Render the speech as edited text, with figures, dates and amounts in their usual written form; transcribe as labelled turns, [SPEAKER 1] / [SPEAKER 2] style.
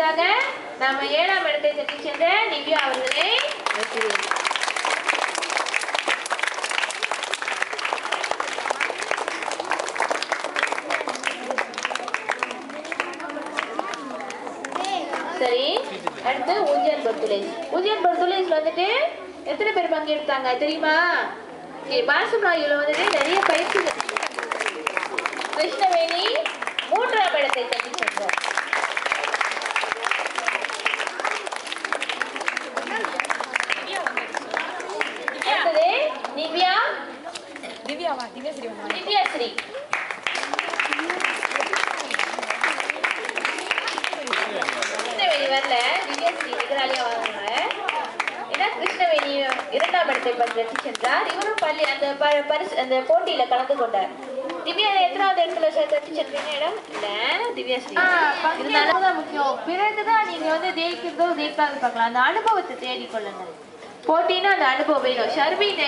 [SPEAKER 1] அடுத்ததாக நம்ம 7ஆம் இடத்தை தட்டி சென்ற திவ்யா அவர்களை சரி. அடுத்து ஊஞ்சல் பர்துலேஸ் வந்துட்டு எத்தனை பேர் பங்கெடுத்தாங்க தெரியுமா? பாலசுப்ராயுல வந்துட்டு நிறைய பயிற்சிகள். கிருஷ்ணவேணி 3ஆம் இடத்தை தட்டி சென்றார். அடுத்தது திவ்யாஸ்ரீ வரல. திவ்யாஸ்ரீ எதிராளியா வராங்க. ஏன்னா கிருஷ்ணவேணி 2ஆம் இடத்தை தட்டி சென்றார். இவரும் பள்ளி அந்த போட்டியில கலந்து கொண்டார். திவ்யா எத்தனாவது இடத்துல தட்டி சென்றீங்க? இடம் இல்ல திவ்யாஸ்ரீ இருந்தாலும் முக்கியம். பிறகுதான் நீங்க வந்து ஜெயிக்கிறதோ ஜெயிக்காது பார்க்கலாம். அந்த அனுபவத்தை தேடிக்கொள்ளுங்க. போட்டின்னா அந்த அனுபவம் வேணும். ஷர்வின்